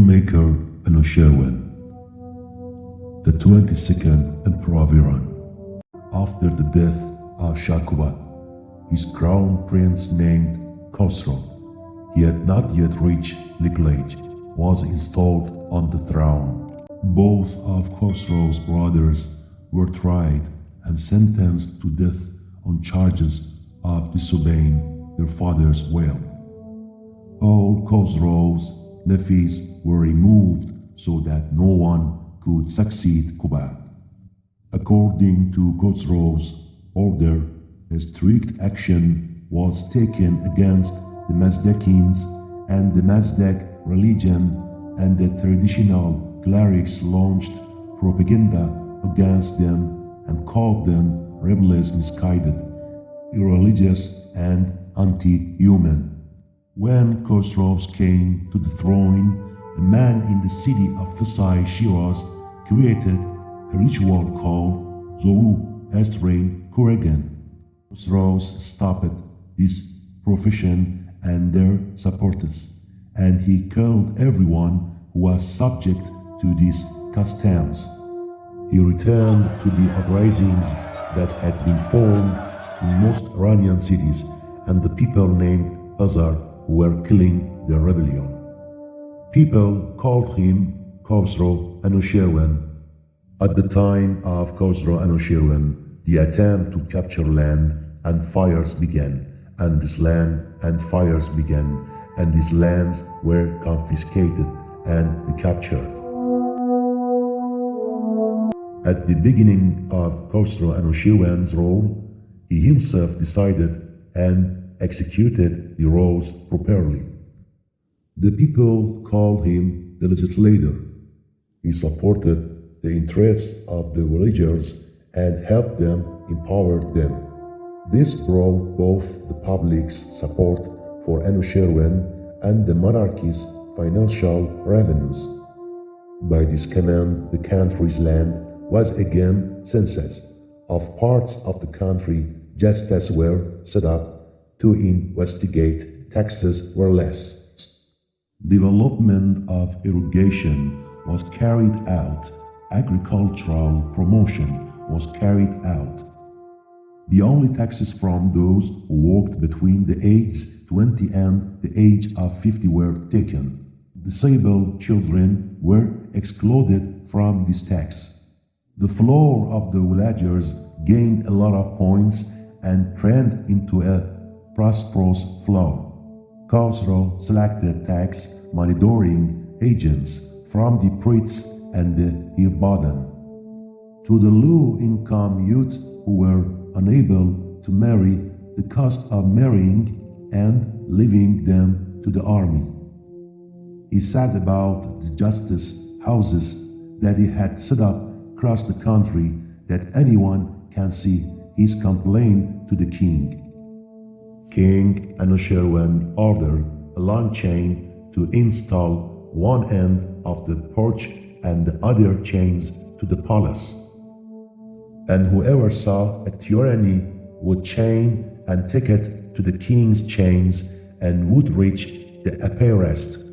Filmmaker Anushirvan, the 22nd Emperor of Iran. After the death of Shah Kubat, his crown prince named Khosrow, he had not yet reached legal age, was installed on the throne. Both of Khosrow's brothers were tried and sentenced to death on charges of disobeying their father's will. All Khosrow's nephews were removed so that no one could succeed Kubat. According to Khosrow's order, a strict action was taken against the Mazdakians and the Mazdak religion, and the traditional clerics launched propaganda against them and called them rebellious, misguided, irreligious, and anti-human. When Khosrow came to the throne, a man in the city of Fasai Shiraz created a ritual called Zoroastrian Kurgan. Khosrow stopped this profession and their supporters, and he killed everyone who was subject to these customs. He returned to the uprisings that had been formed in most Iranian cities, and the people named Khazar who were killing the rebellion. People called him Khosrow Anushirvan. At the time of Khosrow Anushirvan, the attempt to capture land and fires began, and this land and fires began, and these lands were confiscated and recaptured. At the beginning of Khosrow Anushirvan's rule, he himself decided and executed the laws properly. The people called him the legislator. He supported the interests of the villagers and helped them, empowered them. This brought both the public's support for Anushirvan and the monarchy's financial revenues. By this command, the country's land was again census of parts of the country, just as were set up to investigate taxes were less. Development of irrigation was carried out. Agricultural promotion was carried out. The only taxes from those who worked between the age 20 and the age of 50 were taken. Disabled children were excluded from this tax. The floor of the villagers gained a lot of points and turned into a prosperous flow. Khosrow selected tax monitoring agents from the priests and the Hirbadan. To the low-income youth who were unable to marry, the cost of marrying and leaving them to the army. He said about the justice houses that he had set up across the country that anyone can see his complaint to the king. King Anushirvan ordered a long chain to install one end of the porch and the other chains to the palace. And whoever saw a tyranny would chain and take it to the king's chains and would reach the arrest.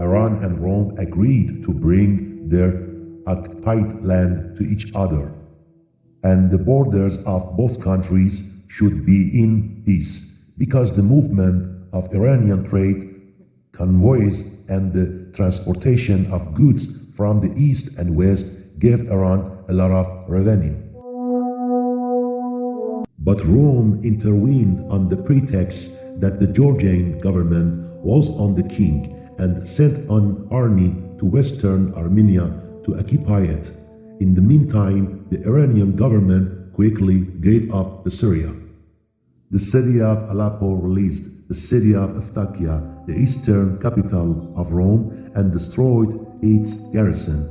Iran and Rome agreed to bring their occupied land to each other, and the borders of both countries should be in peace, because the movement of Iranian trade, convoys, and the transportation of goods from the east and west gave Iran a lot of revenue. But Rome intervened on the pretext that the Georgian government was on the king and sent an army to western Armenia to occupy it. In the meantime, the Iranian government quickly gave up Syria. The city of Aleppo released the city of Eftakia, the eastern capital of Rome, and destroyed its garrison.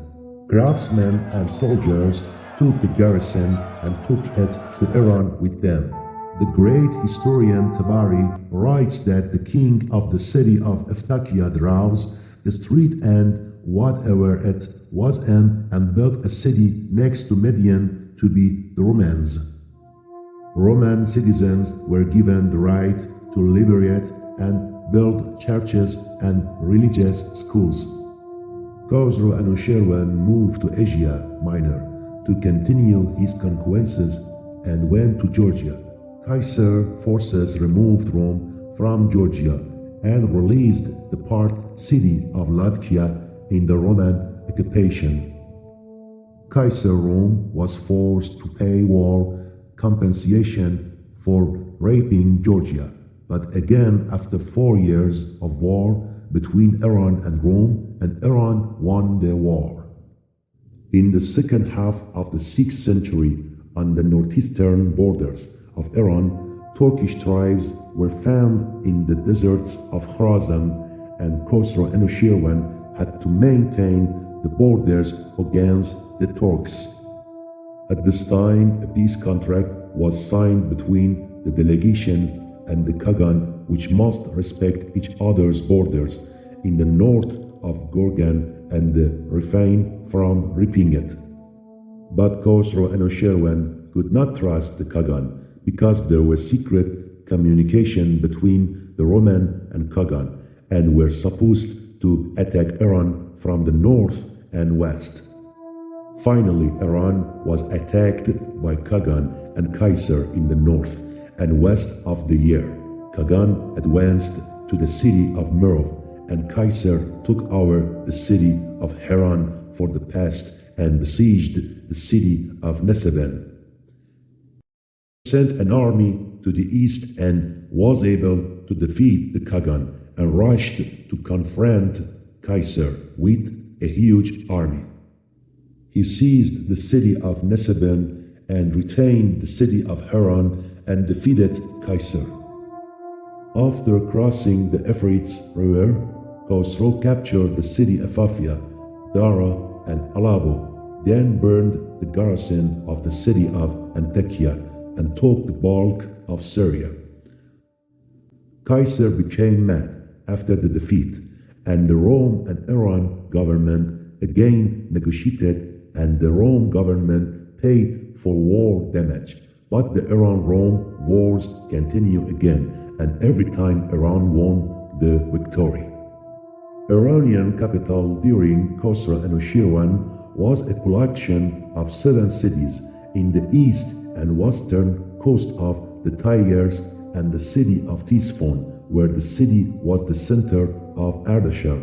Craftsmen and soldiers took the garrison and took it to Iran with them. The great historian Tabari writes that the king of the city of Eftakia draws the street and whatever it was in and built a city next to Median to be the Romans. Roman citizens were given the right to liberate and built churches and religious schools. Khosrow Anushirvan moved to Asia Minor to continue his conquests and went to Georgia. Kaiser forces removed Rome from Georgia and released the part city of Latakia in the Roman occupation. Kaiser Rome was forced to pay war compensation for raping Georgia, but again after 4 years of war between Iran and Rome, and Iran won the war. In the second half of the 6th century, on the northeastern borders of Iran, Turkish tribes were found in the deserts of Khorasan, and Khosrow Anushirvan had to maintain the borders against the Turks. At this time, a peace contract was signed between the delegation and the Khagan, which must respect each other's borders in the north of Gorgan and refrain from ripping it. But Khosrow Anushirvan could not trust the Khagan because there were secret communication between the Roman and Khagan and were supposed to attack Iran from the north and west. Finally, Iran was attacked by Khagan and Kaiser in the north and west of the year. Khagan advanced to the city of Merv, and Kaiser took over the city of Haran for the past and besieged the city of Neseben. He sent an army to the east and was able to defeat the Khagan and rushed to confront Kaiser with a huge army. He seized the city of Neseben and retained the city of Haran and defeated Kaiser. After crossing the Euphrates River, Khosrow captured the city of Afia, Dara, and Alabo, then burned the garrison of the city of Antakya and took the bulk of Syria. Kaiser became mad after the defeat, and the Rome and Iran government again negotiated, and the Rome government paid for war damage. But the Iran-Rome wars continue again, and every time Iran won the victory. Iranian capital during Khosrow Anushirvan was a collection of 7 cities in the east and western coast of the Tigris and the city of Tisfon, where the city was the center of Ardashir.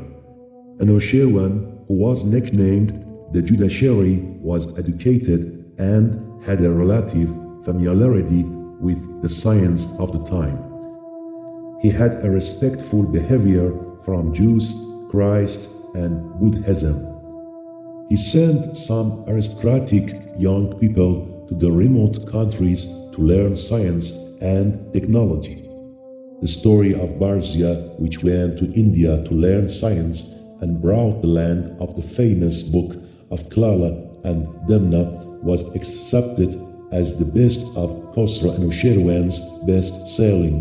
Anushirvan, who was nicknamed the Judiciary, was educated and had a relative familiarity with the science of the time. He had a respectful behavior from Jews, Christ, and Buddhism. He sent some aristocratic young people to the remote countries to learn science and technology. The story of Persia, which went to India to learn science and brought the land of the famous book of Klala and Demna, was accepted as the best of Khosrow Anushirvan's best-selling.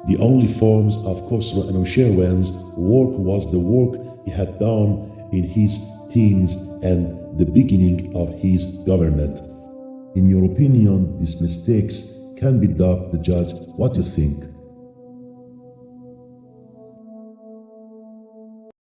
The only forms of Khosrow Anushirvan's work was the work he had done in his teens and the beginning of his government. In your opinion, these mistakes can be dubbed the judge. What do you think?